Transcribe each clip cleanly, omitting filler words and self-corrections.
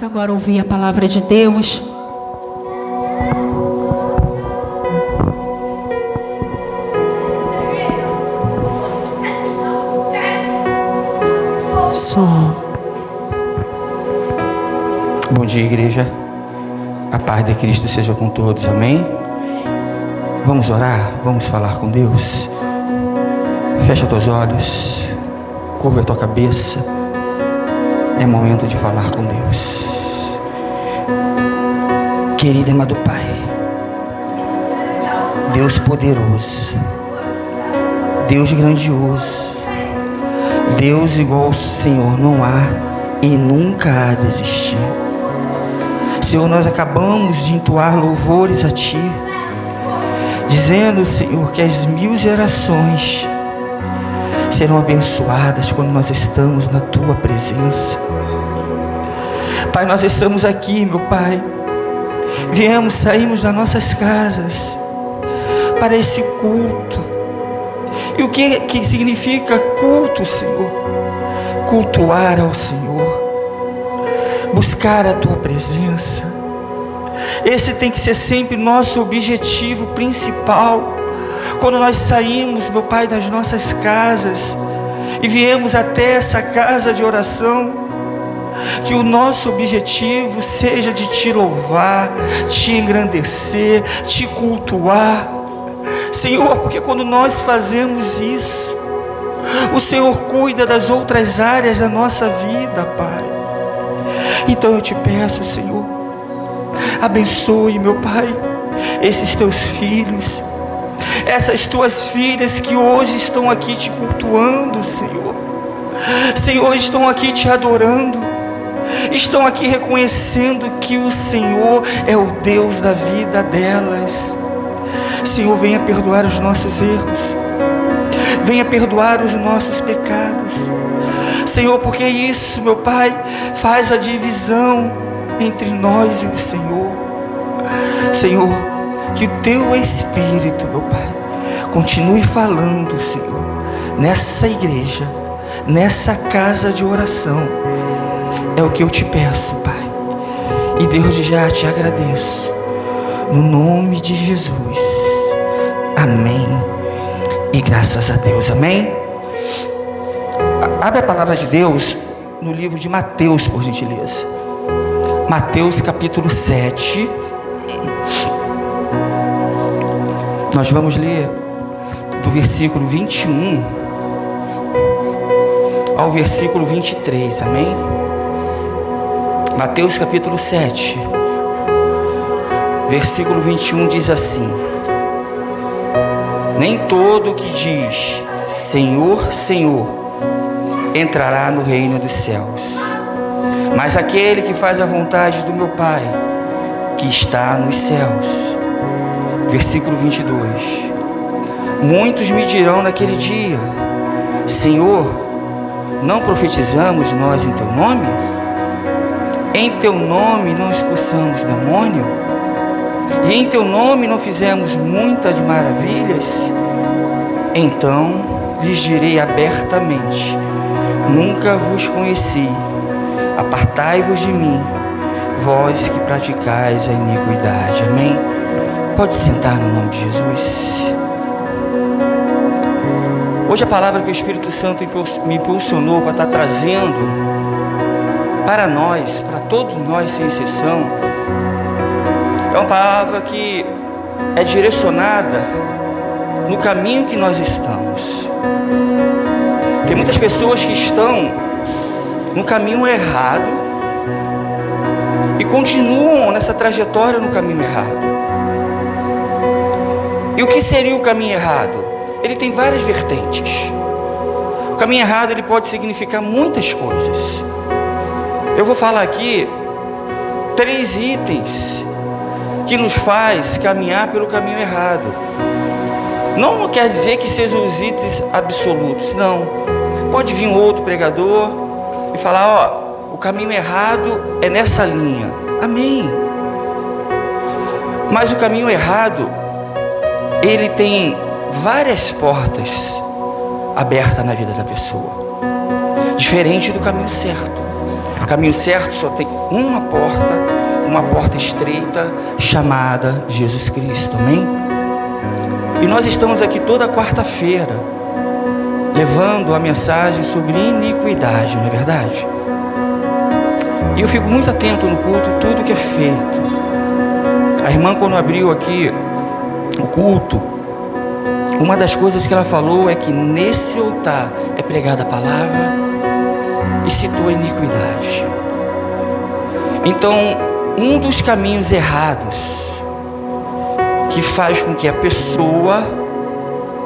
Vamos agora ouvir a palavra de Deus. Som. Bom dia, igreja. A paz de Cristo seja com todos, amém? Vamos orar, vamos falar com Deus. Fecha teus olhos, curva a tua cabeça. É momento de falar com Deus. Querido e amado Pai, Deus poderoso, Deus grandioso, Deus igual ao Senhor não há e nunca há de existir. Senhor, nós acabamos de entoar louvores a Ti, dizendo, Senhor, que as 1000 gerações serão abençoadas quando nós estamos na Tua presença. Pai, nós estamos aqui, meu Pai. Saímos das nossas casas para esse culto. E o que significa culto, Senhor? Cultuar ao Senhor, buscar a Tua presença. Esse tem que ser sempre nosso objetivo principal. Quando nós saímos, meu Pai, das nossas casas e viemos até essa casa de oração, que o nosso objetivo seja de Te louvar, Te engrandecer, Te cultuar, Senhor, porque quando nós fazemos isso, o Senhor cuida das outras áreas da nossa vida, Pai. Então eu Te peço, Senhor, abençoe, meu Pai, esses Teus filhos, essas Tuas filhas que hoje estão aqui Te cultuando, Senhor. Senhor, estão aqui Te adorando, estão aqui reconhecendo que o Senhor é o Deus da vida delas. Senhor, venha perdoar os nossos erros, venha perdoar os nossos pecados, Senhor, porque isso, meu Pai, faz a divisão entre nós e o Senhor. Senhor, que o Teu Espírito, meu Pai, continue falando, Senhor, nessa igreja, nessa casa de oração. É o que eu Te peço, Pai, e desde já Te agradeço, no nome de Jesus, amém, e graças a Deus, amém. Abre a palavra de Deus no livro de Mateus, por gentileza. Mateus capítulo 7. Nós vamos ler do versículo 21 ao versículo 23, amém? Mateus capítulo 7, versículo 21 diz assim: nem todo o que diz Senhor, Senhor entrará no reino dos céus, mas aquele que faz a vontade do meu Pai que está nos céus. Versículo 22: muitos me dirão naquele dia: Senhor, não profetizamos nós em Teu nome? Em Teu nome não expulsamos demônio? E em Teu nome não fizemos muitas maravilhas? Então lhes direi abertamente: nunca vos conheci, apartai-vos de mim, vós que praticais a iniquidade. Amém? Pode sentar no nome de Jesus. Hoje a palavra que o Espírito Santo me impulsionou para estar trazendo para nós, para todos nós sem exceção, é uma palavra que é direcionada no caminho que nós estamos. Tem muitas pessoas que estão no caminho errado e continuam nessa trajetória no caminho errado. E o que seria o caminho errado? Ele tem várias vertentes. O caminho errado, ele pode significar muitas coisas. Eu vou falar aqui 3 itens que nos faz caminhar pelo caminho errado. Não quer dizer que sejam os itens absolutos, não. Pode vir um outro pregador e falar: ó, o caminho errado é nessa linha. Amém. Mas o caminho errado, ele tem várias portas abertas na vida da pessoa, diferente do caminho certo. O caminho certo só tem uma porta estreita, chamada Jesus Cristo, amém? E nós estamos aqui toda quarta-feira, levando a mensagem sobre iniquidade, não é verdade? E eu fico muito atento no culto, tudo que é feito. A irmã, quando abriu aqui o culto, uma das coisas que ela falou é que nesse altar é pregada a palavra e citou a iniquidade. Então, um dos caminhos errados que faz com que a pessoa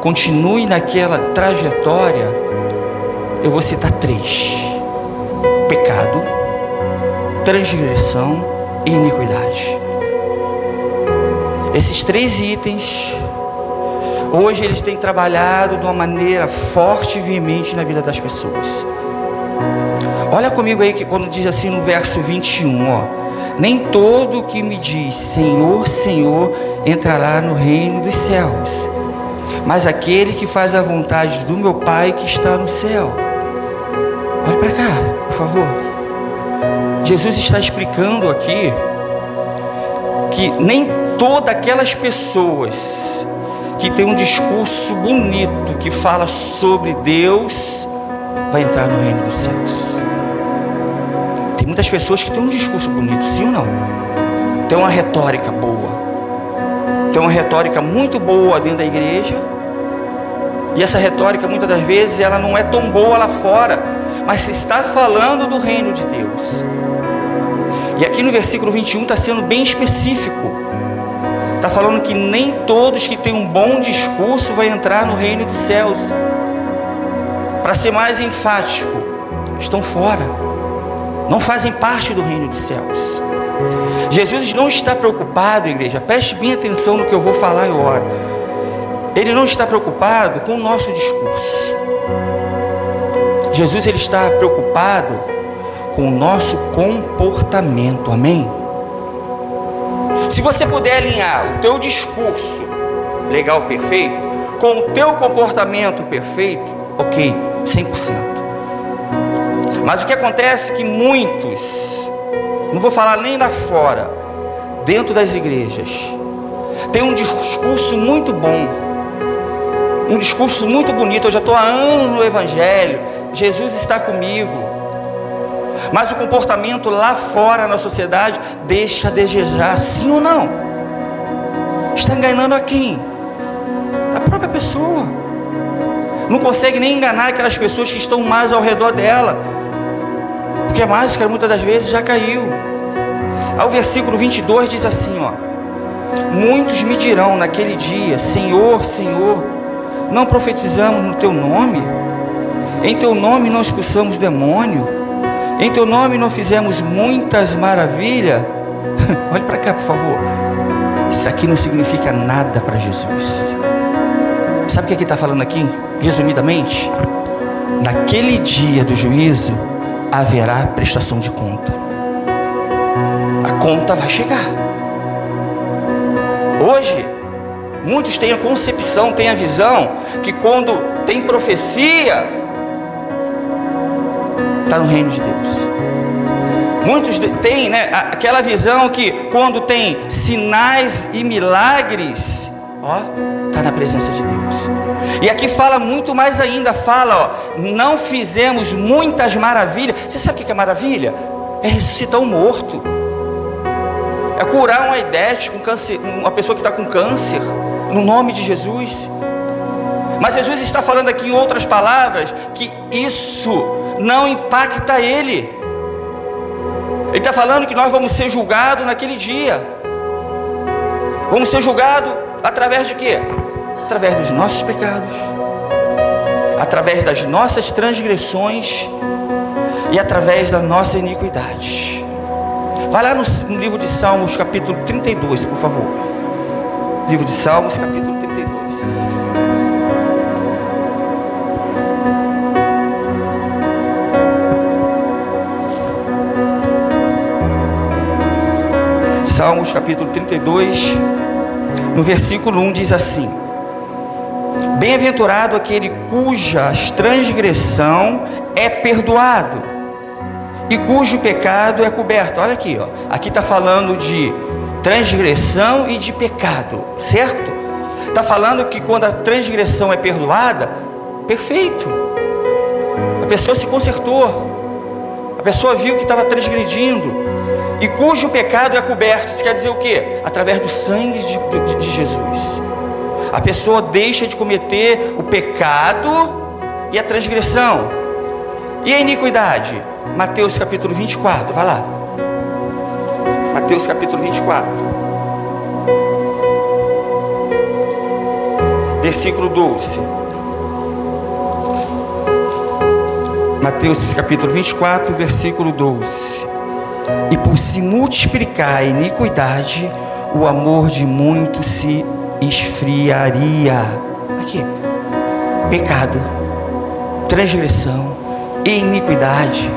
continue naquela trajetória, eu vou citar 3: pecado, transgressão e iniquidade. Esses 3 itens, hoje eles têm trabalhado de uma maneira forte e veemente na vida das pessoas. Olha comigo aí que quando diz assim no verso 21, ó: nem todo que me diz Senhor, Senhor entrará no reino dos céus, mas aquele que faz a vontade do meu Pai que está no céu. Olha para cá, por favor. Jesus está explicando aqui que nem todas aquelas pessoas que tem um discurso bonito, que fala sobre Deus, vai entrar no reino dos céus. Tem muitas pessoas que têm um discurso bonito, sim ou não? Tem uma retórica boa, tem uma retórica muito boa dentro da igreja, e essa retórica muitas das vezes ela não é tão boa lá fora, mas se está falando do reino de Deus. E aqui no versículo 21 está sendo bem específico. Está falando que nem todos que têm um bom discurso vai entrar no reino dos céus. Para ser mais enfático, estão fora, não fazem parte do reino dos céus. Jesus não está preocupado, igreja, preste bem atenção no que eu vou falar agora. Ele não está preocupado com o nosso discurso. Jesus ele está preocupado com o nosso comportamento, amém? Se você puder alinhar o teu discurso legal, perfeito, com o teu comportamento perfeito, ok, 100%. Mas o que acontece é que muitos, não vou falar nem lá fora, dentro das igrejas, tem um discurso muito bom, um discurso muito bonito. Eu já estou há anos no Evangelho, Jesus está comigo. Mas o comportamento lá fora na sociedade deixa a desejar, sim ou não? Está enganando a quem? A própria pessoa. Não consegue nem enganar aquelas pessoas que estão mais ao redor dela, porque a máscara muitas das vezes já caiu. Aí o versículo 22 diz assim, ó: muitos me dirão naquele dia, Senhor, Senhor, não profetizamos no teu nome? Em teu nome não expulsamos demônio? Em teu nome não fizemos muitas maravilhas? Olhe para cá, por favor. Isso aqui não significa nada para Jesus. Sabe o que está falando aqui? Resumidamente, naquele dia do juízo haverá prestação de conta. A conta vai chegar. Hoje, muitos têm a concepção, têm a visão que quando tem profecia, está no reino de Deus. Muitos têm, né, aquela visão que quando tem sinais e milagres, ó, está na presença de Deus. E aqui fala muito mais ainda, fala, ó, não fizemos muitas maravilhas. Você sabe o que é maravilha? É ressuscitar um morto, é curar um aidético, uma pessoa que está com câncer, no nome de Jesus. Mas Jesus está falando aqui em outras palavras que isso não impacta ele. Ele está falando que nós vamos ser julgados naquele dia. Vamos ser julgados através de quê? Através dos nossos pecados, através das nossas transgressões e através da nossa iniquidade. Vai lá no livro de Salmos, capítulo 32, por favor. Livro de Salmos, capítulo 32. Salmos capítulo 32, no versículo 1 diz assim: bem-aventurado aquele cuja transgressão é perdoado e cujo pecado é coberto. Olha aqui, ó. Aqui está falando de transgressão e de pecado, certo? Está falando que quando a transgressão é perdoada, perfeito, a pessoa se consertou, a pessoa viu que estava transgredindo, e cujo pecado é coberto. Isso quer dizer o quê? Através do sangue de Jesus, a pessoa deixa de cometer o pecado e a transgressão. E a iniquidade? Mateus capítulo 24, vai lá. Mateus capítulo 24, versículo 12. Mateus capítulo 24, versículo 12. E por se multiplicar a iniquidade, o amor de muitos se esfriaria. Aqui, pecado, transgressão e iniquidade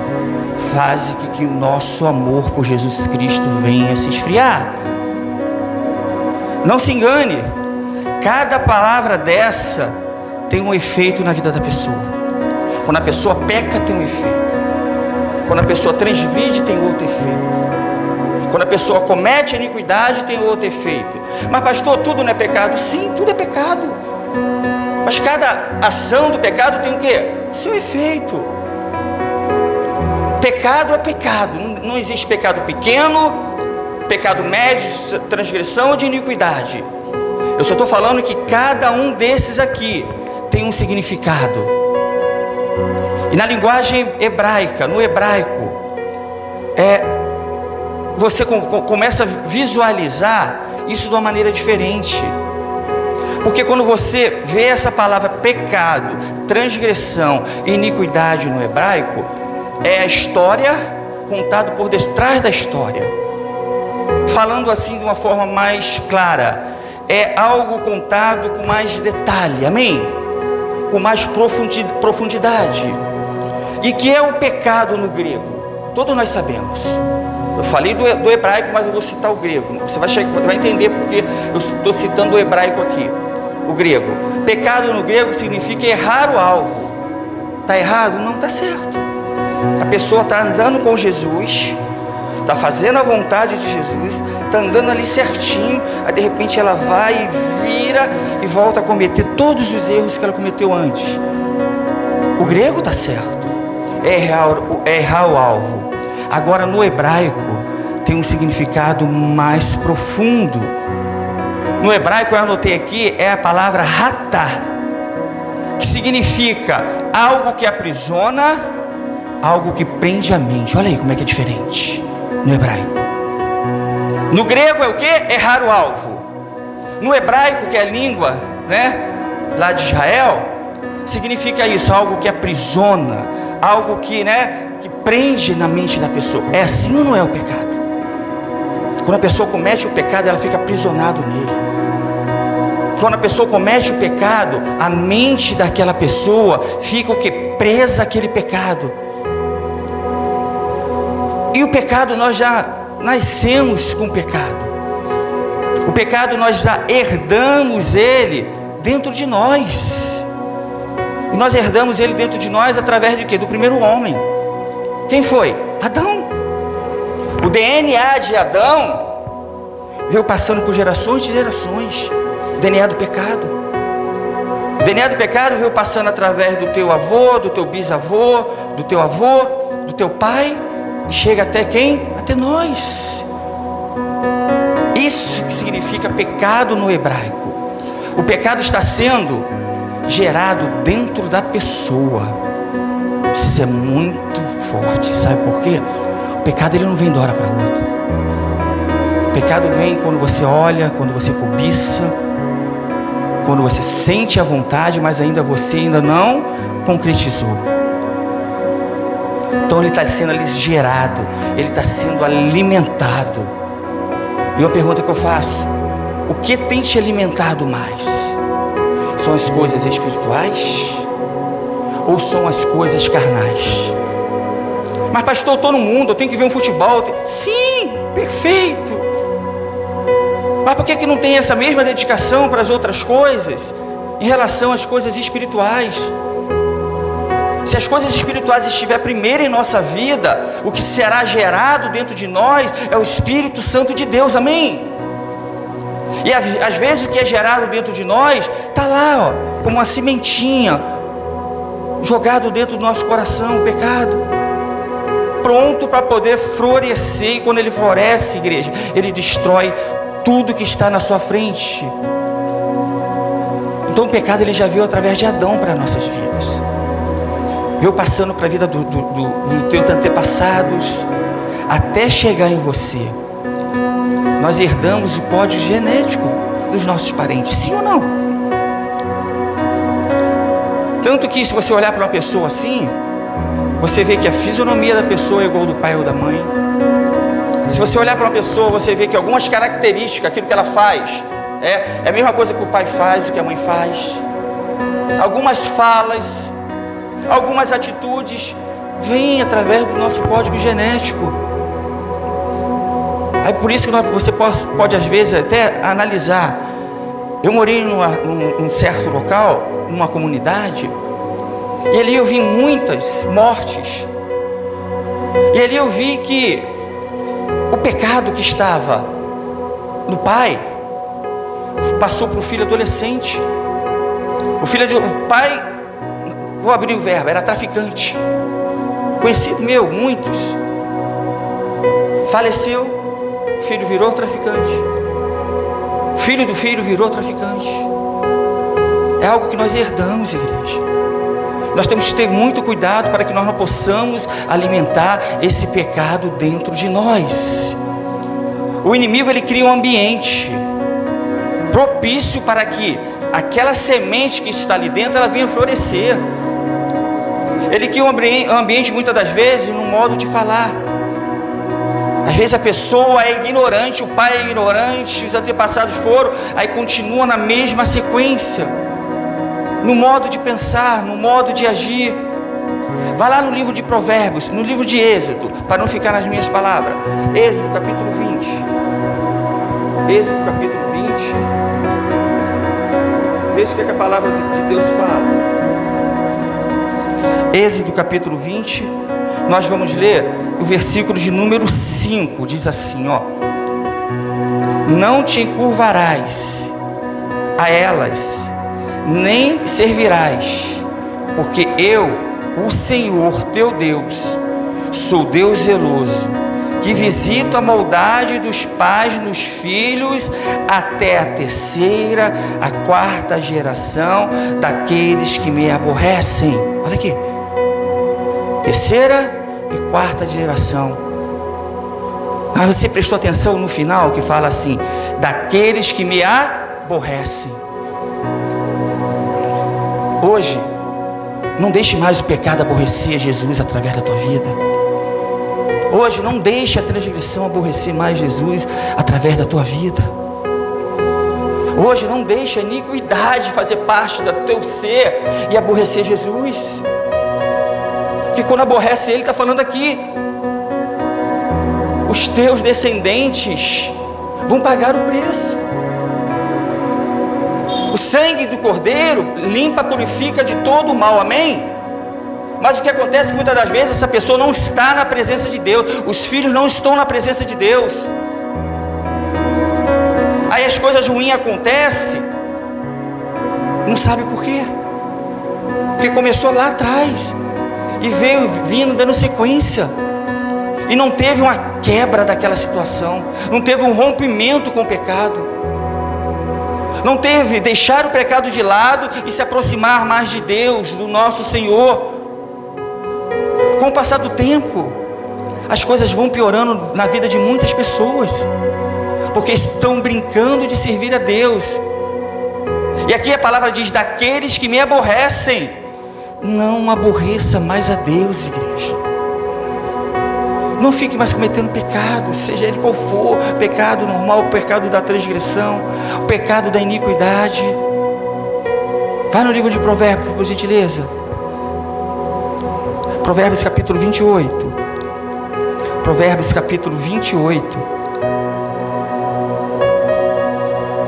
fazem que o nosso amor por Jesus Cristo venha se esfriar. Não se engane, cada palavra dessa tem um efeito na vida da pessoa. Quando a pessoa peca, tem um efeito. Quando a pessoa transgride, tem outro efeito. Quando a pessoa comete a iniquidade, tem outro efeito. Mas pastor, tudo não é pecado? Sim, tudo é pecado. Mas cada ação do pecado tem o quê? O seu efeito. Pecado é pecado. Não existe pecado pequeno, pecado médio, transgressão ou de iniquidade. Eu só estou falando que cada um desses aqui tem um significado. E na linguagem hebraica, no hebraico, você começa a visualizar isso de uma maneira diferente. Porque quando você vê essa palavra pecado, transgressão e iniquidade no hebraico, é a história contada por detrás da história. Falando assim de uma forma mais clara, é algo contado com mais detalhe, amém? Com mais profundidade. E que é o pecado no grego? Todos nós sabemos. Eu falei do hebraico, mas eu vou citar o grego. Você vai entender porque eu estou citando o hebraico aqui. O grego. Pecado no grego significa errar o alvo. Está errado? Não está certo. A pessoa está andando com Jesus, está fazendo a vontade de Jesus, está andando ali certinho, aí de repente ela vai e vira e volta a cometer todos os erros que ela cometeu antes. O grego está certo. É errar o alvo. Agora no hebraico tem um significado mais profundo. No hebraico eu anotei aqui, é a palavra ratá, que significa algo que aprisiona, algo que prende a mente. Olha aí como é que é diferente no hebraico. No grego é o que? Errar o alvo. No hebraico, que é a língua, lá de Israel, significa isso, algo que aprisiona, algo que prende na mente da pessoa. É assim ou não é o pecado? Quando a pessoa comete o pecado, ela fica aprisionada nele. Quando a pessoa comete o pecado, a mente daquela pessoa fica o que? Presa àquele pecado. E o pecado, nós já nascemos com o pecado. O pecado, nós já herdamos ele dentro de nós. E nós herdamos ele dentro de nós através de quê? Do primeiro homem. Quem foi? Adão. O DNA de Adão veio passando por gerações de gerações. O DNA do pecado. O DNA do pecado veio passando através do teu avô, do teu bisavô, do teu avô, do teu pai, e chega até quem? Até nós. Isso que significa pecado no hebraico. O pecado está sendo gerado dentro da pessoa. Isso é muito forte. Sabe por quê? O pecado ele não vem de uma hora para outra. O pecado vem quando você olha, quando você cobiça, quando você sente a vontade, mas você ainda não concretizou. Então ele está sendo ali gerado, ele está sendo alimentado. E uma pergunta que eu faço: o que tem te alimentado mais? São as coisas espirituais ou são as coisas carnais? Mas pastor, eu estou no mundo, eu tenho que ver um futebol. Sim, perfeito. Mas por que não tem essa mesma dedicação para as outras coisas em relação às coisas espirituais? Se as coisas espirituais estiverem primeiro em nossa vida, o que será gerado dentro de nós é o Espírito Santo de Deus, amém? E às vezes o que é gerado dentro de nós está lá, ó, como uma sementinha jogado dentro do nosso coração, o pecado, pronto para poder florescer. E quando ele floresce, igreja, ele destrói tudo que está na sua frente. Então o pecado ele já veio através de Adão para nossas vidas, veio passando para a vida dos teus antepassados, até chegar em você. Nós herdamos o código genético dos nossos parentes, sim ou não? Tanto que se você olhar para uma pessoa assim, você vê que a fisionomia da pessoa é igual do pai ou da mãe. Se você olhar para uma pessoa, você vê que algumas características, aquilo que ela faz, é a mesma coisa que o pai faz, o que a mãe faz. Algumas falas, algumas atitudes vêm através do nosso código genético. Aí por isso que você pode às vezes até analisar. Eu morei num certo local, numa comunidade, e ali eu vi muitas mortes. E ali eu vi que o pecado que estava no pai passou para o filho adolescente. O pai, vou abrir o verbo, era traficante. Conhecido meu, muitos. Faleceu, o filho virou traficante. Filho do filho virou traficante. É algo que nós herdamos, igreja. Nós temos que ter muito cuidado para que nós não possamos alimentar esse pecado dentro de nós. O inimigo ele cria um ambiente propício para que aquela semente que está ali dentro ela venha florescer. Ele cria um ambiente muitas das vezes no modo de falar. Às vezes a pessoa é ignorante, o pai é ignorante, os antepassados foram, aí continua na mesma sequência, no modo de pensar, no modo de agir. Vai lá no livro de Provérbios, no livro de Êxodo, para não ficar nas minhas palavras. Êxodo capítulo 20. Êxodo capítulo 20. Veja o que a palavra de Deus fala. Êxodo capítulo 20. Nós vamos ler o versículo de número 5. Diz assim, ó: não te encurvarás a elas, nem servirás, porque eu, o Senhor teu Deus, sou Deus zeloso, que visito a maldade dos pais nos filhos, até a terceira, a quarta geração daqueles que me aborrecem. Olha aqui, terceira e quarta geração. Mas você prestou atenção no final que fala assim: daqueles que me aborrecem. Hoje, não deixe mais o pecado aborrecer Jesus através da tua vida. Hoje, não deixe a transgressão aborrecer mais Jesus através da tua vida. Hoje, não deixe a iniquidade fazer parte do teu ser e aborrecer Jesus. Porque quando aborrece Ele, está falando aqui, os teus descendentes vão pagar o preço. O sangue do Cordeiro limpa, purifica de todo o mal, amém? Mas o que acontece é que muitas das vezes essa pessoa não está na presença de Deus, os filhos não estão na presença de Deus. Aí as coisas ruins acontecem, não sabe por quê, porque começou lá atrás e veio vindo dando sequência, e não teve uma quebra daquela situação, não teve um rompimento com o pecado, não teve deixar o pecado de lado e se aproximar mais de Deus, do nosso Senhor. Com o passar do tempo, as coisas vão piorando na vida de muitas pessoas, porque estão brincando de servir a Deus. E aqui a palavra diz: daqueles que me aborrecem. Não aborreça mais a Deus, igreja. Não fique mais cometendo pecado, seja ele qual for, pecado normal, o pecado da transgressão, o pecado da iniquidade. Vai no livro de Provérbios, por gentileza. Provérbios capítulo 28. Provérbios capítulo 28.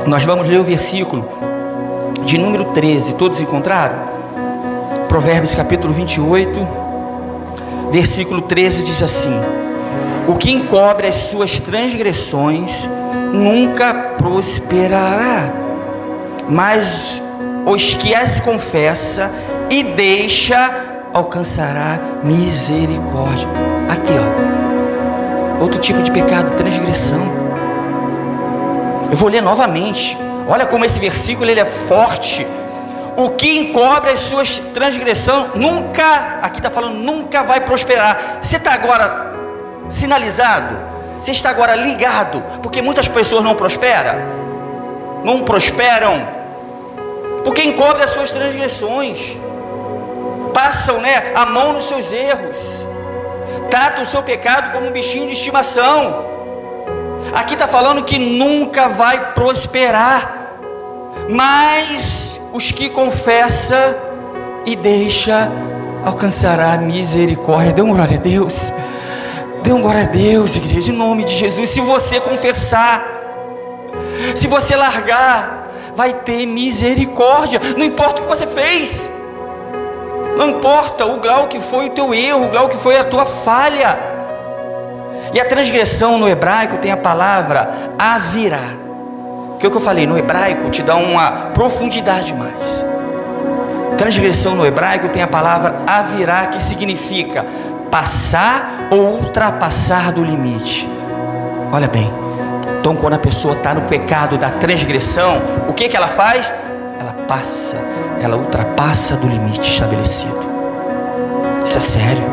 Nós vamos ler o versículo de número 13. Todos encontraram? Provérbios capítulo 28, versículo 13 diz assim: o que encobre as suas transgressões nunca prosperará, mas os que as confessa e deixa alcançará misericórdia. Aqui, ó, outro tipo de pecado, transgressão. Eu vou ler novamente. Olha como esse versículo ele é forte. O que encobre as suas transgressões nunca, aqui está falando, nunca vai prosperar. Você está agora sinalizado? Você está agora ligado? Porque muitas pessoas não prosperam, porque encobre as suas transgressões, passam, a mão nos seus erros, tratam o seu pecado como um bichinho de estimação. Aqui está falando que nunca vai prosperar, mas os que confessa e deixa alcançará misericórdia. Dê uma glória a Deus. Dê uma glória a Deus, igreja, em nome de Jesus. Se você confessar, se você largar, vai ter misericórdia. Não importa o que você fez, não importa o grau que foi o teu erro, o grau que foi a tua falha. E a transgressão no hebraico tem a palavra avirá, que é o que eu falei, no hebraico te dá uma profundidade mais. Transgressão no hebraico tem a palavra avirá, que significa passar ou ultrapassar do limite. Olha bem, então quando a pessoa está no pecado da transgressão, o que ela faz? Ela ultrapassa do limite estabelecido. Isso é sério.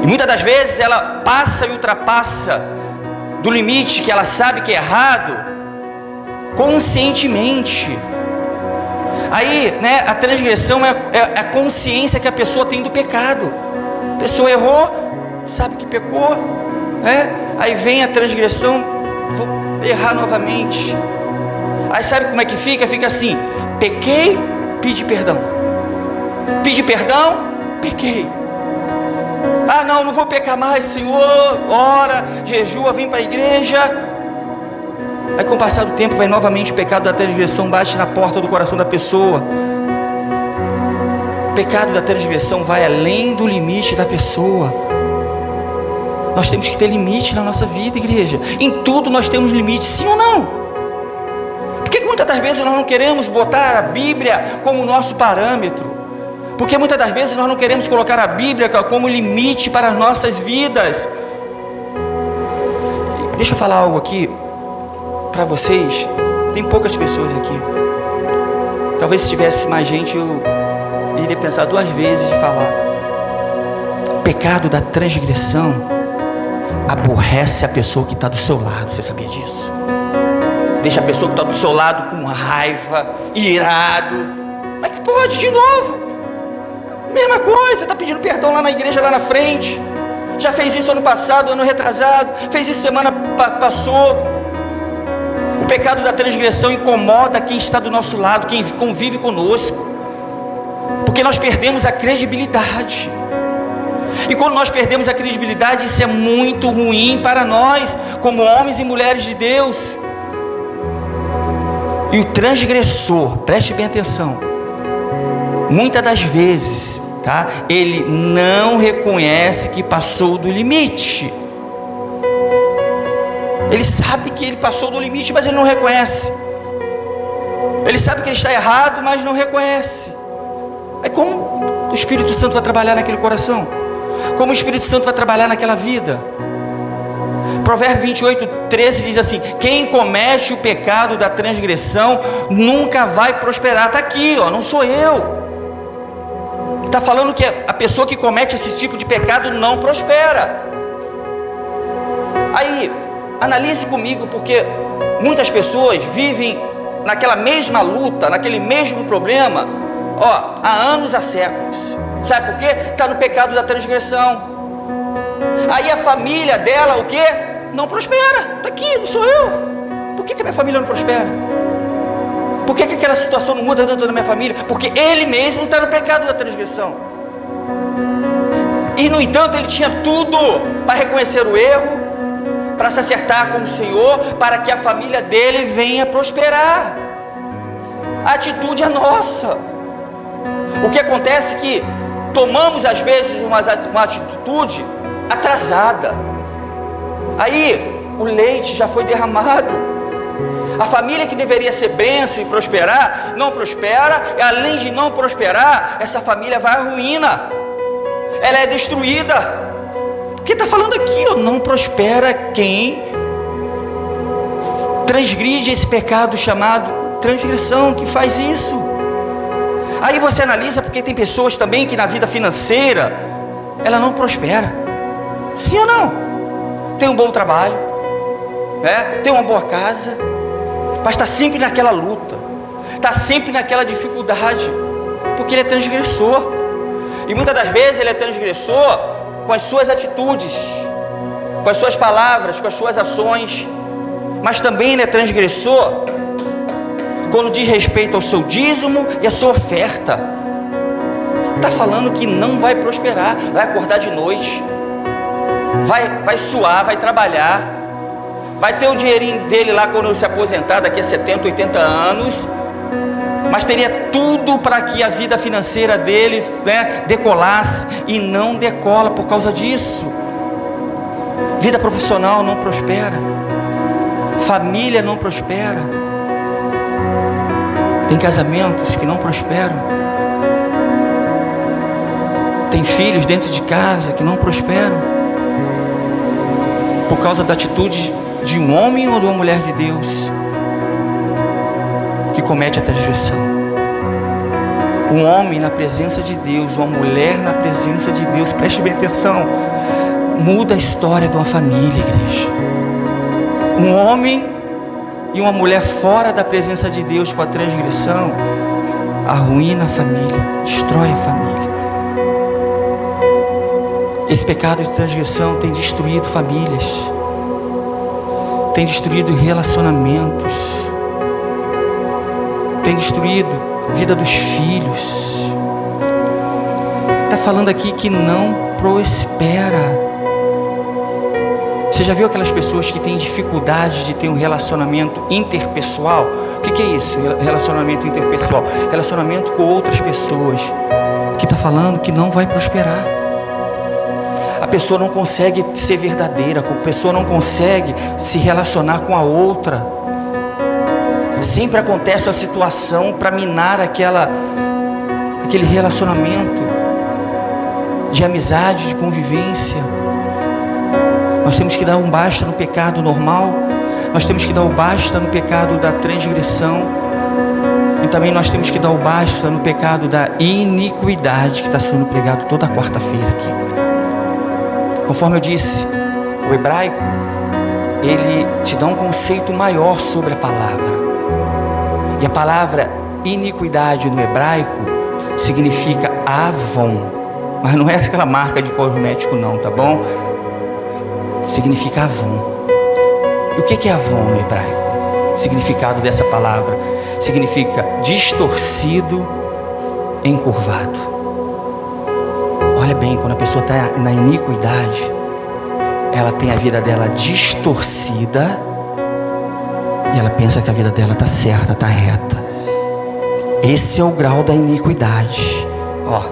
E muitas das vezes ela passa e ultrapassa do limite que ela sabe que é errado, conscientemente. Aí, a transgressão é a consciência que a pessoa tem do pecado. A pessoa errou, sabe que pecou, aí vem a transgressão, vou errar novamente. Aí sabe como é que fica? Fica assim: pequei, pedi perdão. Pedi perdão, pequei. Ah, não vou pecar mais, Senhor. Ora, jejua, vem para a igreja. Aí com o passar do tempo vai novamente o pecado da transgressão, bate na porta do coração da pessoa. O pecado da transgressão vai além do limite da pessoa. Nós temos que ter limite na nossa vida, igreja. Em tudo nós temos limite, sim ou não? Por que muitas das vezes nós não queremos botar a Bíblia como nosso parâmetro? Porque muitas das vezes nós não queremos colocar a Bíblia como limite para as nossas vidas. Deixa eu falar algo aqui para vocês. Tem poucas pessoas aqui. Talvez se tivesse mais gente eu iria pensar duas vezes de falar. O pecado da transgressão aborrece a pessoa que está do seu lado. Você sabia disso? Deixa a pessoa que está do seu lado com raiva, irado. Mas que pode de novo? Mesma coisa, está pedindo perdão lá na igreja, lá na frente. Já fez isso ano passado, ano retrasado. Fez isso semana passou. O pecado da transgressão incomoda quem está do nosso lado, quem convive conosco, porque nós perdemos a credibilidade. E quando nós perdemos a credibilidade, isso é muito ruim para nós, como homens e mulheres de Deus. E o transgressor, preste bem atenção, muitas das vezes, ele não reconhece que passou do limite. Ele sabe que ele passou do limite, mas ele não reconhece. Ele sabe que ele está errado, mas não reconhece. Aí como o Espírito Santo vai trabalhar naquele coração? Como o Espírito Santo vai trabalhar naquela vida? Provérbio 28, 13 diz assim: quem comete o pecado da transgressão nunca vai prosperar. Está aqui, não sou eu. Está falando que a pessoa que comete esse tipo de pecado não prospera. Aí, analise comigo, porque muitas pessoas vivem naquela mesma luta, naquele mesmo problema, há anos, há séculos. Sabe por quê? Está no pecado da transgressão. Aí a família dela, o quê? Não prospera. Está aqui, não sou eu. Por que a minha família não prospera? Por que aquela situação não muda dentro da minha família? Porque ele mesmo está no pecado da transgressão. E no entanto ele tinha tudo para reconhecer o erro, para se acertar com o Senhor, para que a família dele venha prosperar. A atitude é nossa. O que acontece é que tomamos às vezes uma atitude atrasada. Aí o leite já foi derramado. A família que deveria ser bênção e prosperar, não prospera. E além de não prosperar, essa família vai à ruína. Ela é destruída. Porque está falando aqui, ó, não prospera quem transgride esse pecado chamado transgressão, que faz isso. Aí você analisa, porque tem pessoas também que na vida financeira ela não prospera. Sim ou não? Tem um bom trabalho, né? Tem uma boa casa, mas está sempre naquela luta, está sempre naquela dificuldade, porque ele é transgressor. E muitas das vezes ele é transgressor com as suas atitudes, com as suas palavras, com as suas ações, mas também ele é transgressor quando diz respeito ao seu dízimo e a sua oferta. Está falando que não vai prosperar, vai acordar de noite, vai suar, vai trabalhar, vai ter o dinheirinho dele lá quando se aposentar daqui a 70, 80 anos, mas teria tudo para que a vida financeira dele, né, decolasse, e não decola por causa disso. Vida profissional não prospera, família não prospera. Tem casamentos que não prosperam. Tem filhos dentro de casa que não prosperam por causa da atitude de um homem ou de uma mulher de Deus que comete a transgressão. Um homem na presença de Deus, uma mulher na presença de Deus, preste bem atenção, muda a história de uma família, igreja. Um homem e uma mulher fora da presença de Deus com a transgressão arruína a família, destrói a família. Esse pecado de transgressão tem destruído famílias, tem destruído relacionamentos, tem destruído a vida dos filhos. Está falando aqui que não prospera. Você já viu aquelas pessoas que têm dificuldade de ter um relacionamento interpessoal? O que é isso? Relacionamento interpessoal? Relacionamento com outras pessoas. Que está falando que não vai prosperar. A pessoa não consegue ser verdadeira, a pessoa não consegue se relacionar com a outra. Sempre acontece uma situação para minar aquele relacionamento de amizade, de convivência. Nós temos que dar um basta no pecado normal, nós temos que dar o basta no pecado da transgressão, e também nós temos que dar o basta no pecado da iniquidade, que está sendo pregado toda quarta-feira aqui. Conforme eu disse, o hebraico, ele te dá um conceito maior sobre a palavra, e a palavra iniquidade no hebraico significa avon, mas não é aquela marca de cosmético não, tá bom? Significa avon. E o que é avon no hebraico? O significado dessa palavra significa distorcido, encurvado. Olha bem, quando a pessoa está na iniquidade, ela tem a vida dela distorcida e ela pensa que a vida dela está certa, está reta. Esse é o grau da iniquidade, ó,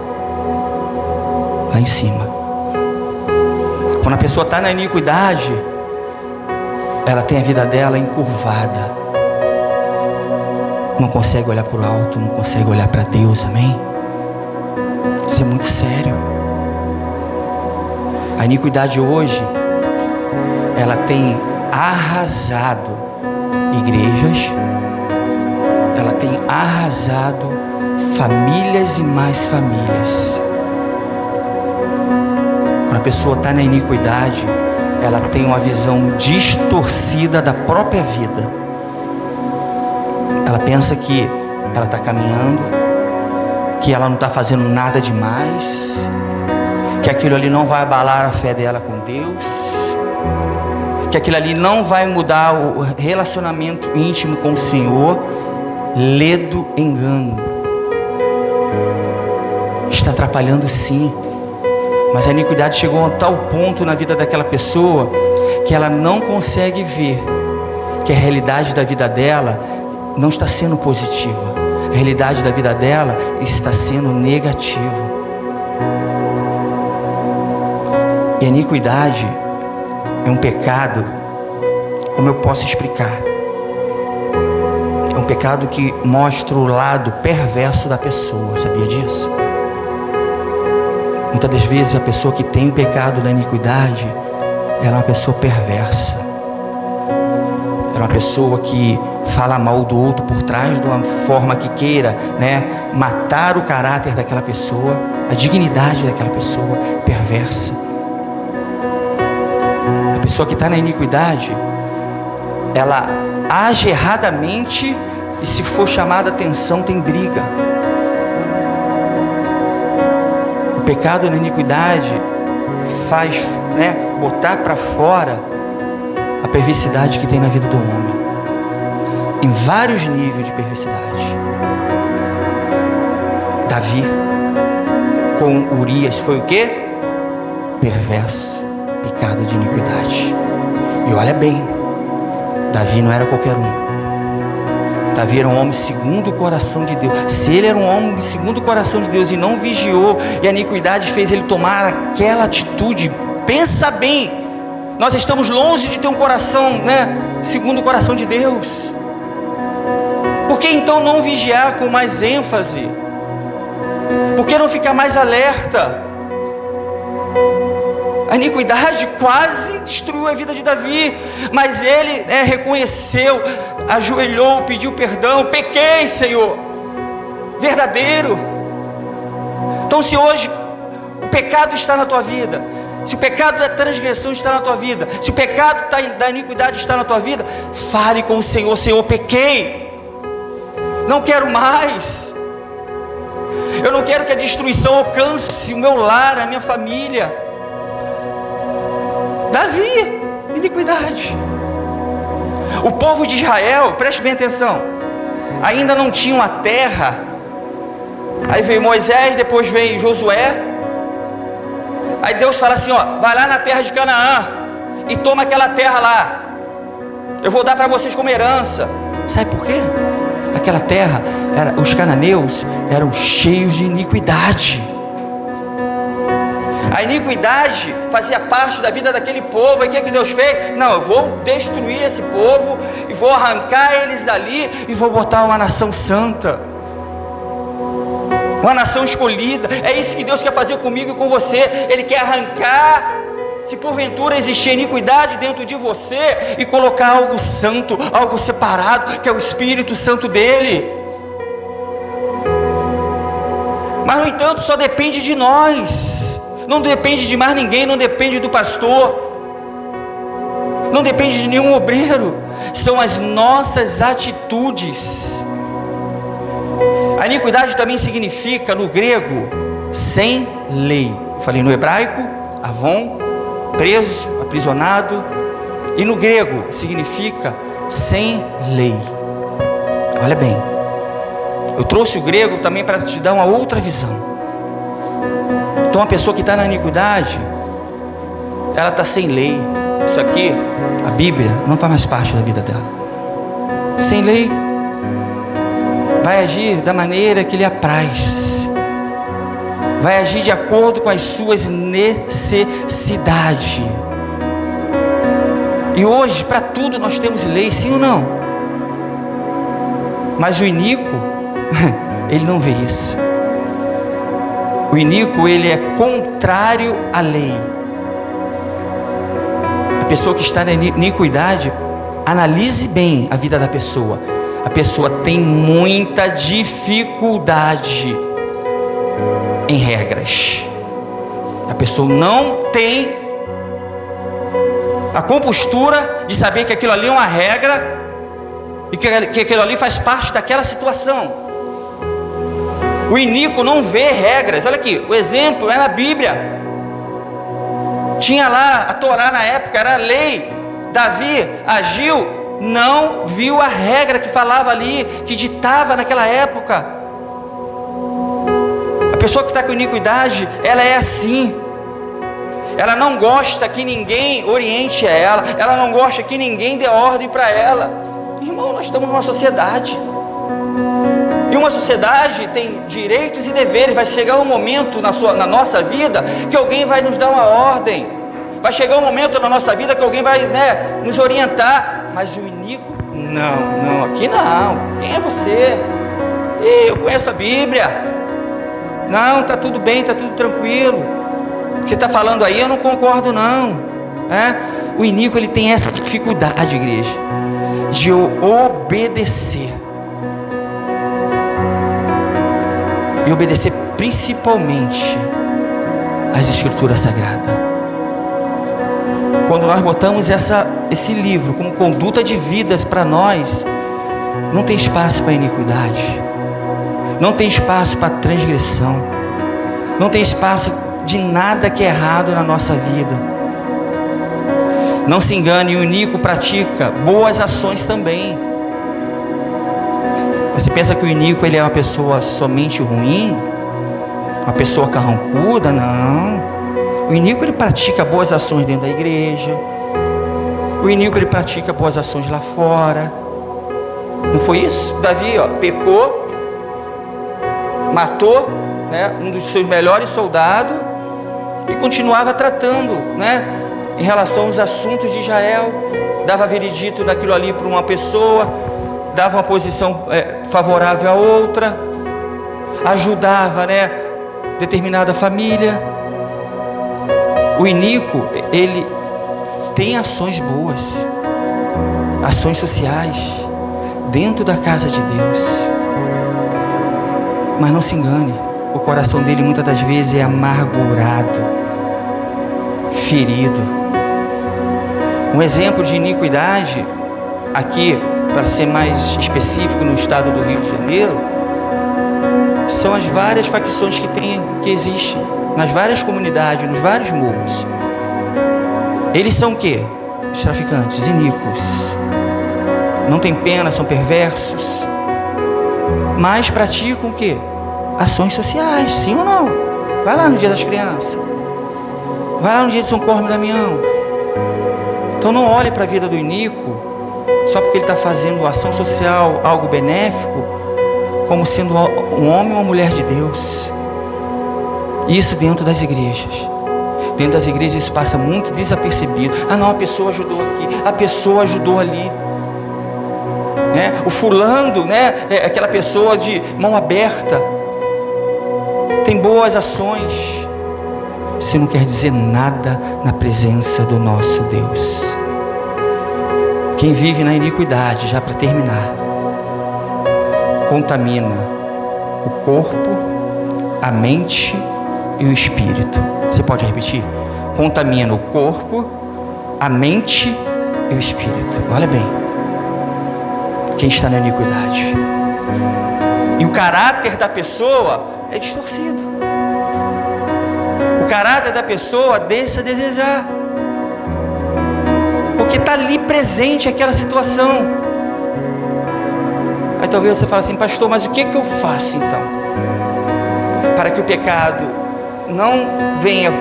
lá em cima. Quando a pessoa está na iniquidade, ela tem a vida dela encurvada, não consegue olhar para o alto, não consegue olhar para Deus, amém? Isso é muito sério. A iniquidade hoje, ela tem arrasado igrejas, ela tem arrasado famílias e mais famílias. Quando a pessoa está na iniquidade, ela tem uma visão distorcida da própria vida. Ela pensa que ela está caminhando, que ela não está fazendo nada demais, que aquilo ali não vai abalar a fé dela com Deus, que aquilo ali não vai mudar o relacionamento íntimo com o Senhor. Ledo engano. Está atrapalhando sim. Mas a iniquidade chegou a tal ponto na vida daquela pessoa que ela não consegue ver que a realidade da vida dela não está sendo positiva. a realidade da vida dela está sendo negativa. E a iniquidade é um pecado, como eu posso explicar? É um pecado que mostra o lado perverso da pessoa, sabia disso? Muitas das vezes a pessoa que tem o pecado da iniquidade, ela é uma pessoa perversa. Ela é uma pessoa que fala mal do outro por trás de uma forma que queira, matar o caráter daquela pessoa, a dignidade daquela pessoa, perversa. A pessoa que está na iniquidade, ela age erradamente e, se for chamada a atenção, tem briga. O pecado na iniquidade faz botar para fora a perversidade que tem na vida do homem, em vários níveis de perversidade. Davi com Urias foi o quê? Perverso, pecado de iniquidade. E olha bem, Davi não era qualquer um. Davi era um homem segundo o coração de Deus. Se ele era um homem segundo o coração de Deus e não vigiou, e a iniquidade fez ele tomar aquela atitude, pensa bem, nós estamos longe de ter um coração, segundo o coração de Deus. Por que então não vigiar com mais ênfase? Por que não ficar mais alerta? A iniquidade quase destruiu a vida de Davi, mas ele reconheceu, ajoelhou, pediu perdão. Pequei, Senhor, verdadeiro. Então, se hoje o pecado está na tua vida, se o pecado da transgressão está na tua vida, se o pecado da iniquidade está na tua vida, fale com o Senhor: Senhor, pequei, não quero mais. Eu não quero que a destruição alcance o meu lar, a minha família. Davi, iniquidade. O povo de Israel, preste bem atenção, ainda não tinha uma terra. Aí veio Moisés, depois veio Josué. Aí Deus fala assim: vai lá na terra de Canaã e toma aquela terra lá. Eu vou dar para vocês como herança. Sabe por quê? Aquela terra, os cananeus eram cheios de iniquidade. A iniquidade fazia parte da vida daquele povo. E o que Deus fez? Não, eu vou destruir esse povo e vou arrancar eles dali e vou botar uma nação santa, uma nação escolhida. É isso que Deus quer fazer comigo e com você. Ele quer arrancar, se porventura existir iniquidade dentro de você, e colocar algo santo, algo separado, que é o Espírito Santo dele. Mas no entanto só depende de nós. Não depende de mais ninguém, não depende do pastor, não depende de nenhum obreiro. São as nossas atitudes. A iniquidade também significa, no grego, sem lei. Eu falei no hebraico, avon, preso, aprisionado. E no grego significa sem lei. Olha bem, eu trouxe o grego também para te dar uma outra visão. Então a pessoa que está na iniquidade, ela está sem lei. Isso aqui, a Bíblia, não faz mais parte da vida dela. Sem lei, vai agir da maneira que lhe apraz, vai agir de acordo com as suas necessidades. E hoje, para tudo nós temos lei, sim ou não? Mas o iníquo, ele não vê isso. O iníquo, ele é contrário à lei. A pessoa que está na iniquidade, analise bem a vida da pessoa. A pessoa tem muita dificuldade em regras. A pessoa não tem a compostura de saber que aquilo ali é uma regra e que aquilo ali faz parte daquela situação. O iníquo não vê regras. Olha aqui, o exemplo é na Bíblia. Tinha lá a Torá na época, era a lei. Davi agiu, não viu a regra que falava ali, que ditava naquela época. A pessoa que está com iniquidade, ela é assim. Ela não gosta que ninguém oriente ela. Ela não gosta que ninguém dê ordem para ela. Irmão, nós estamos numa sociedade. E uma sociedade tem direitos e deveres. Vai chegar um momento na nossa vida que alguém vai nos dar uma ordem. Vai chegar um momento na nossa vida que alguém vai, nos orientar. Mas o iníquo, não, aqui não. Quem é você? Eu conheço a Bíblia. Não, está tudo bem, está tudo tranquilo. O que você está falando aí, eu não concordo não. O iníquo, ele tem essa dificuldade, igreja, de obedecer. E obedecer principalmente às Escrituras Sagradas. Quando nós botamos esse livro como conduta de vidas para nós, não tem espaço para iniquidade, não tem espaço para transgressão, não tem espaço de nada que é errado na nossa vida. Não se engane, o iníquo pratica boas ações também. Você pensa que o iníquo, ele é uma pessoa somente ruim? Uma pessoa carrancuda? Não. O iníquo, ele pratica boas ações dentro da igreja. O iníquo, ele pratica boas ações lá fora. Não foi isso? Davi, pecou, matou, um dos seus melhores soldados e continuava tratando, em relação aos assuntos de Israel. Dava veredito daquilo ali para uma pessoa, dava uma posição favorável a outra, ajudava, determinada família. O iníquo, ele tem ações boas, ações sociais dentro da casa de Deus. Mas não se engane, o coração dele muitas das vezes é amargurado, ferido. Um exemplo de iniquidade aqui, para ser mais específico, no estado do Rio de Janeiro, são as várias facções que existem nas várias comunidades, nos vários morros. Eles são o quê? Os traficantes, iníquos. Não tem pena, são perversos, mas praticam o quê? Ações sociais, sim ou não? Vai lá no dia das crianças, vai lá no dia de São Cosme e Damião. Então não olhe para a vida do iníquo só porque ele está fazendo ação social, algo benéfico, como sendo um homem ou uma mulher de Deus. Isso dentro das igrejas. Dentro das igrejas isso passa muito desapercebido. Não, a pessoa ajudou aqui, a pessoa ajudou ali. O fulano, é aquela pessoa de mão aberta, tem boas ações. Isso não quer dizer nada na presença do nosso Deus. Quem vive na iniquidade, já para terminar, contamina o corpo, a mente e o espírito. Você pode repetir? Contamina o corpo, a mente e o espírito. Olha bem, quem está na iniquidade. E o caráter da pessoa é distorcido. O caráter da pessoa deixa a desejar, porque está ali presente aquela situação. Aí talvez você fale assim: pastor, mas o que eu faço então para que o pecado não venha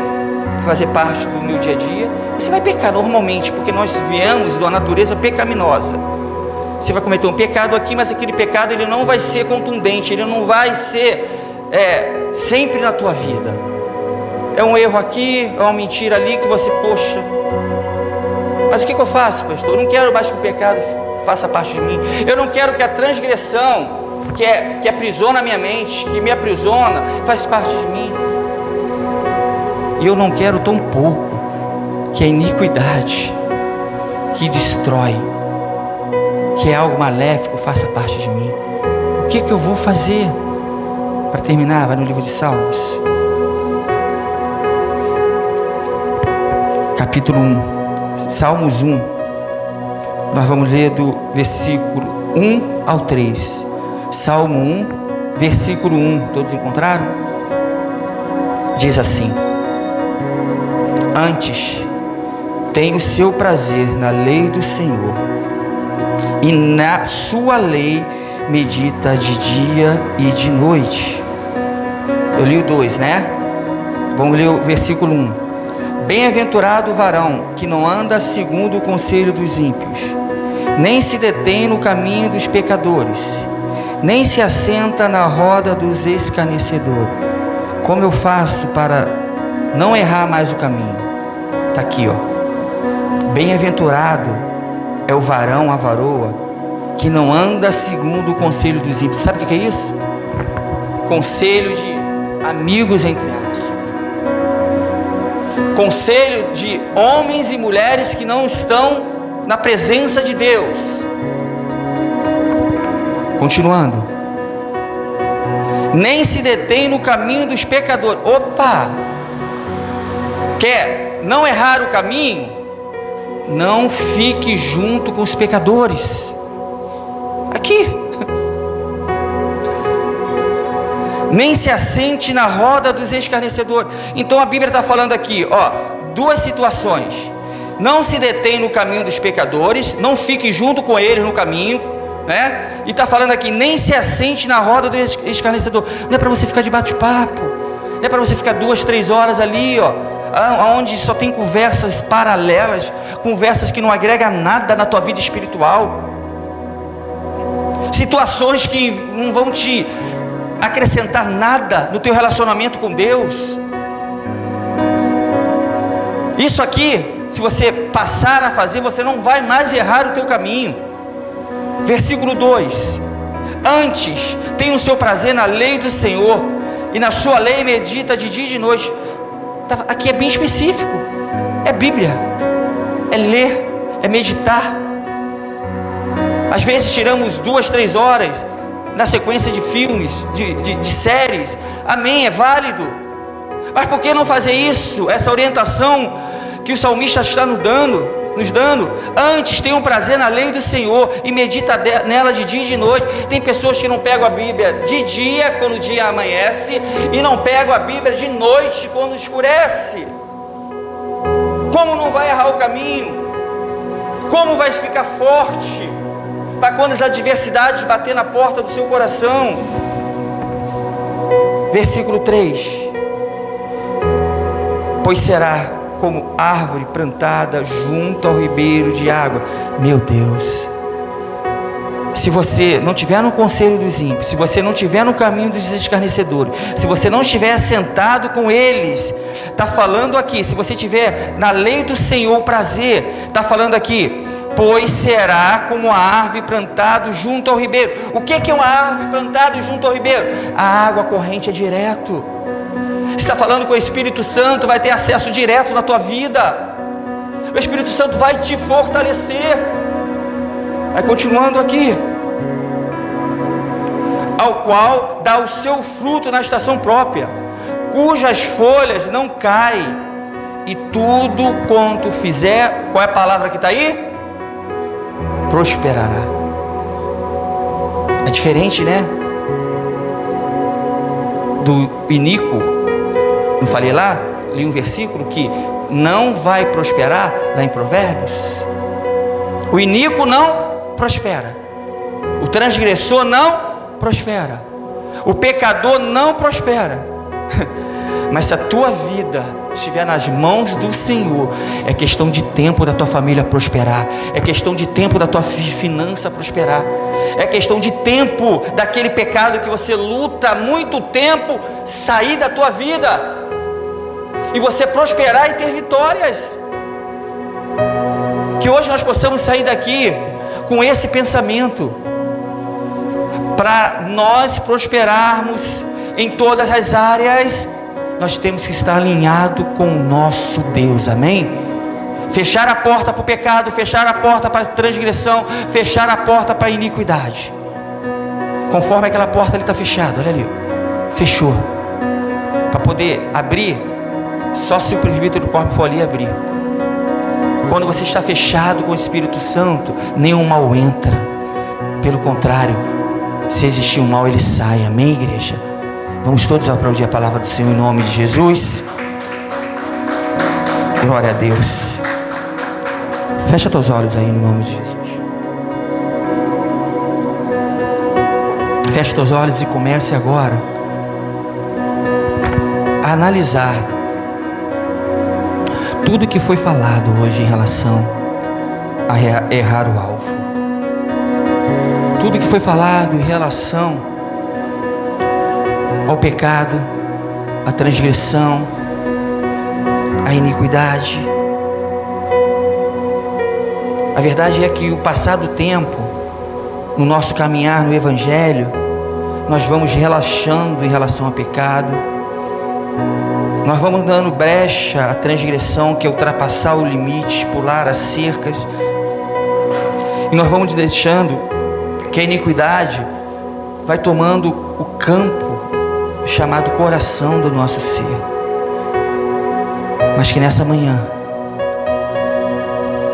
fazer parte do meu dia a dia? Você vai pecar normalmente, porque nós viemos de uma natureza pecaminosa. Você vai cometer um pecado aqui, mas aquele pecado ele não vai ser contundente, ele não vai ser sempre na tua vida. É um erro aqui, é uma mentira ali que você, poxa, mas o que eu faço, pastor? Eu não quero mais que o pecado faça parte de mim. Eu não quero que a transgressão que aprisiona a minha mente, que me aprisiona, faz parte de mim. E eu não quero tão pouco que a iniquidade que destrói, que é algo maléfico, faça parte de mim. O que eu vou fazer? Para terminar, vai no livro de Salmos, capítulo 1, Salmos 1. Nós vamos ler do versículo 1 ao 3. Salmo 1, versículo 1. Todos encontraram? Diz assim: antes tem o seu prazer na lei do Senhor, e na sua lei medita de dia e de noite. Eu li o 2, Vamos ler o versículo 1. Bem-aventurado o varão que não anda segundo o conselho dos ímpios, nem se detém no caminho dos pecadores, nem se assenta na roda dos escarnecedores. Como eu faço para não errar mais o caminho? Está aqui, ó. Bem-aventurado é o varão, a varoa, que não anda segundo o conselho dos ímpios. Sabe o que é isso? Conselho de amigos, entre aspas. Conselho de homens e mulheres que não estão na presença de Deus. Continuando. Nem se detém no caminho dos pecadores. Opa! Quer não errar o caminho? Não fique junto com os pecadores. Aqui. Nem se assente na roda dos escarnecedores. Então a Bíblia está falando aqui, ó, duas situações. Não se detém no caminho dos pecadores, não fique junto com eles no caminho, né? E está falando aqui, nem se assente na roda do escarnecedor. Não é para você ficar de bate-papo, não é para você ficar 2, 3 horas ali, ó, onde só tem conversas paralelas, conversas que não agregam nada na tua vida espiritual, situações que não vão te acrescentar nada no teu relacionamento com Deus. Isso aqui, se você passar a fazer, você não vai mais errar o teu caminho. Versículo 2: antes tem o seu prazer na lei do Senhor, e na sua lei medita de dia e de noite. Aqui é bem específico, é Bíblia, é ler, é meditar. Às vezes tiramos 2, 3 horas na sequência de filmes, de séries. Amém, é válido. Mas por que não fazer isso? Essa orientação que o salmista está nos dando. Antes tem um prazer na lei do Senhor e medita nela de dia e de noite. Tem pessoas que não pegam a Bíblia de dia, quando o dia amanhece, e não pegam a Bíblia de noite, quando escurece. Como não vai errar o caminho? Como vai ficar forte para quando as adversidades bater na porta do seu coração? Versículo 3: pois será como árvore plantada junto ao ribeiro de água. Meu Deus, se você não estiver no conselho dos ímpios, se você não estiver no caminho dos escarnecedores, se você não estiver sentado com eles, está falando aqui, se você estiver na lei do Senhor, prazer, está falando aqui, pois será como a árvore plantada junto ao ribeiro. O que é uma árvore plantada junto ao ribeiro? A água corrente é direto. Está falando com o Espírito Santo, vai ter acesso direto na tua vida. O Espírito Santo vai te fortalecer. Vai continuando aqui. Ao qual dá o seu fruto na estação própria, cujas folhas não caem, e tudo quanto fizer, qual é a palavra que está aí? Prosperará. É diferente, né? Do iníquo. Não falei lá? Li um versículo que não vai prosperar, lá em Provérbios. O iníquo não prospera, o transgressor não prospera, o pecador não prospera. Mas se a tua vida estiver nas mãos do Senhor, é questão de tempo da tua família prosperar, é questão de tempo da tua finança prosperar, é questão de tempo daquele pecado que você luta há muito tempo sair da tua vida e você prosperar e ter vitórias. Que hoje nós possamos sair daqui com esse pensamento, para nós prosperarmos em todas as áreas. Nós temos que estar alinhado com o nosso Deus, amém? Fechar a porta para o pecado, fechar a porta para a transgressão, fechar a porta para a iniquidade. Conforme aquela porta ali está fechada, olha ali, fechou. Para poder abrir, só se o presbítero do corpo for ali abrir. Quando você está fechado com o Espírito Santo, nenhum mal entra. Pelo contrário, se existir um mal, ele sai, amém, igreja? Vamos todos aplaudir a palavra do Senhor em nome de Jesus. Glória a Deus. Fecha teus olhos aí no nome de Jesus. Fecha teus olhos e comece agora a analisar tudo que foi falado hoje em relação a errar o alvo. tudo que foi falado em relação ao pecado, à transgressão, à iniquidade. A verdade é que o passar do tempo, no nosso caminhar no Evangelho, nós vamos relaxando em relação ao pecado, nós vamos dando brecha à transgressão, que é ultrapassar o limite, pular as cercas, e nós vamos deixando que a iniquidade vai tomando o campo chamado coração do nosso ser. Mas que nessa manhã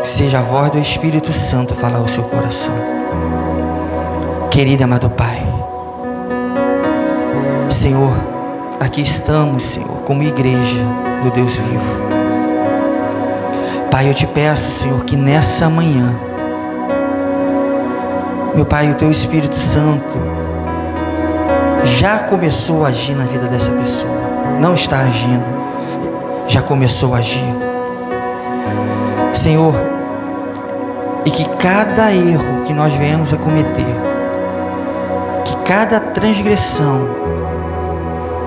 seja a voz do Espírito Santo a falar ao seu coração. Querido e amado Pai, Senhor, aqui estamos, Senhor, como igreja do Deus vivo. Pai, eu te peço, Senhor, que nessa manhã, meu Pai, o teu Espírito Santo já começou a agir na vida dessa pessoa. Não está agindo, já começou a agir. Senhor, e que cada erro que nós venhamos a cometer, que cada transgressão,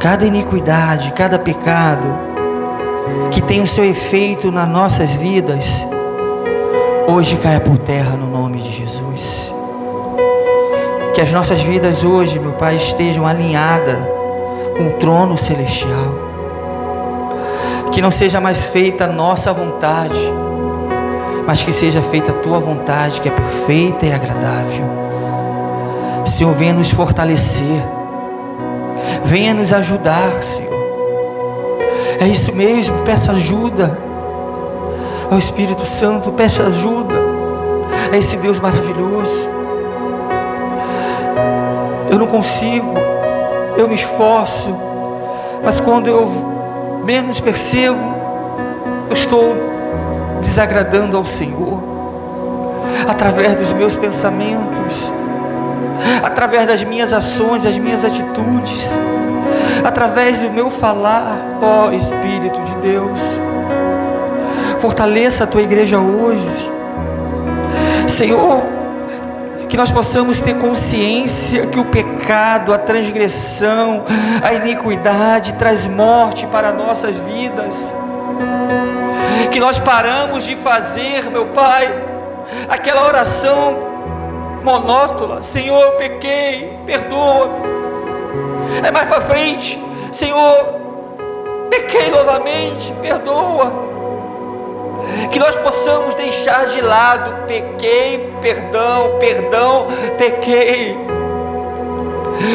cada iniquidade, cada pecado que tem o seu efeito nas nossas vidas, hoje caia por terra no nome de Jesus. Que as nossas vidas hoje, meu Pai, estejam alinhadas com o trono celestial. Que não seja mais feita a nossa vontade, mas que seja feita a Tua vontade, que é perfeita e agradável. Senhor, venha nos fortalecer, venha nos ajudar, Senhor. É isso mesmo, peça ajuda ao Espírito Santo, peça ajuda a esse Deus maravilhoso. Eu não consigo, eu me esforço, mas quando eu menos percebo, eu estou desagradando ao Senhor, através dos meus pensamentos, através das minhas ações, das minhas atitudes, através do meu falar. Ó Espírito de Deus, fortaleça a Tua igreja hoje, Senhor. Que nós possamos ter consciência que o pecado, a transgressão, a iniquidade traz morte para nossas vidas. Que nós paramos de fazer, meu Pai, aquela oração monótona: Senhor, eu pequei, perdoa-me. É mais para frente: Senhor, pequei novamente, perdoa. Que nós possamos deixar de lado pequei, perdão, pequei,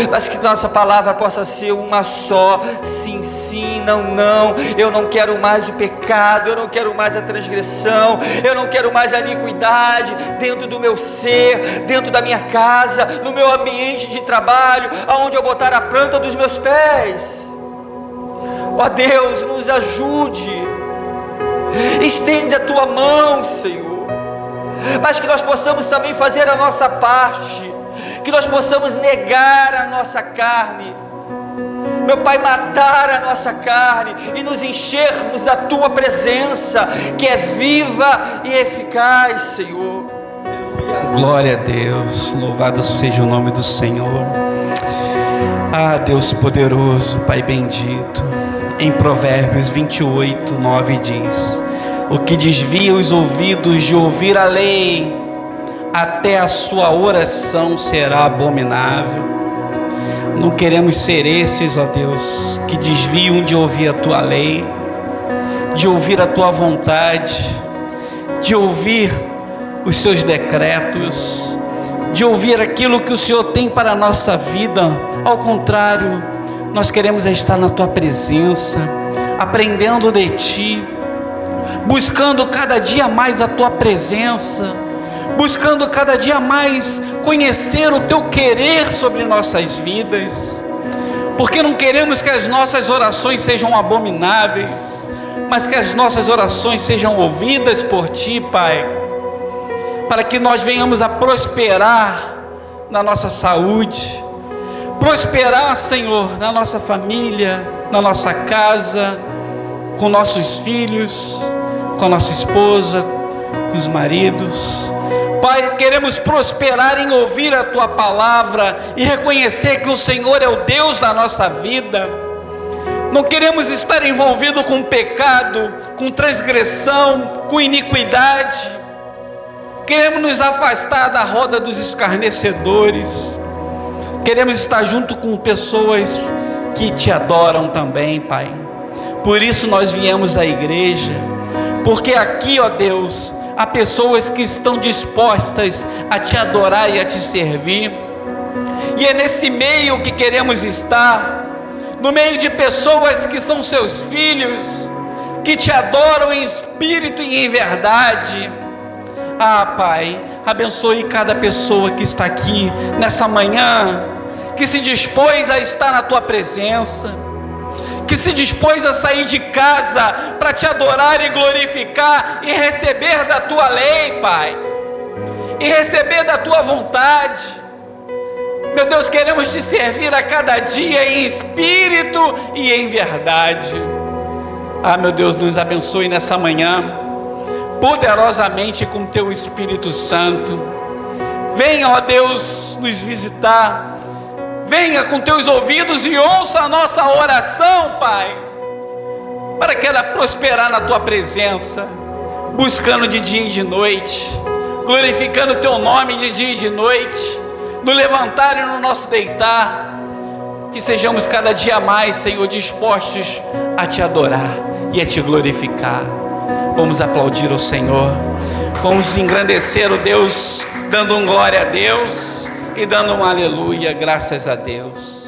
mas que nossa palavra possa ser uma só: sim, sim, não, não. Eu não quero mais o pecado, eu não quero mais a transgressão, eu não quero mais a iniquidade dentro do meu ser, dentro da minha casa, no meu ambiente de trabalho, aonde eu botar a planta dos meus pés. Ó Deus, nos ajude. Estende a Tua mão, Senhor, mas que nós possamos também fazer a nossa parte, que nós possamos negar a nossa carne, meu Pai, matar a nossa carne e nos enchermos da Tua presença, que é viva e eficaz, Senhor. Glória a Deus, louvado seja o nome do Senhor. Ah, Deus poderoso, Pai bendito. Em Provérbios 28, 9 diz: o que desvia os ouvidos de ouvir a lei, até a sua oração será abominável. Não queremos ser esses, ó Deus, que desviam de ouvir a Tua lei, de ouvir a Tua vontade, de ouvir os Seus decretos, de ouvir aquilo que o Senhor tem para a nossa vida. Ao contrário, nós queremos estar na Tua presença, aprendendo de Ti, buscando cada dia mais a Tua presença, buscando cada dia mais conhecer o Teu querer sobre nossas vidas, porque não queremos que as nossas orações sejam abomináveis, mas que as nossas orações sejam ouvidas por Ti, Pai, para que nós venhamos a prosperar na nossa saúde, prosperar, Senhor, na nossa família, na nossa casa, com nossos filhos, com a nossa esposa, com os maridos. Pai, queremos prosperar em ouvir a Tua palavra e reconhecer que o Senhor é o Deus da nossa vida. Não queremos estar envolvidos com pecado, com transgressão, com iniquidade. Queremos nos afastar da roda dos escarnecedores. Queremos estar junto com pessoas que Te adoram também, Pai. Por isso nós viemos à igreja, porque aqui, ó Deus, há pessoas que estão dispostas a Te adorar e a Te servir. E é nesse meio que queremos estar, no meio de pessoas que são Seus filhos, que Te adoram em espírito e em verdade. Ah, Pai, abençoe cada pessoa que está aqui nessa manhã, que se dispôs a estar na Tua presença, que se dispôs a sair de casa para Te adorar e glorificar e receber da Tua lei, Pai, e receber da Tua vontade. Meu Deus, queremos Te servir a cada dia em espírito e em verdade. Ah, meu Deus, nos abençoe nessa manhã poderosamente com Teu Espírito Santo. Venha, ó Deus, nos visitar. Venha com Teus ouvidos e ouça a nossa oração, Pai, para que ela prosperar na Tua presença, buscando de dia e de noite, glorificando o Teu nome de dia e de noite, no levantar e no nosso deitar. Que sejamos cada dia mais, Senhor, dispostos a Te adorar e a Te glorificar. Vamos aplaudir o Senhor, vamos engrandecer o Deus, dando um glória a Deus e dando um aleluia, graças a Deus.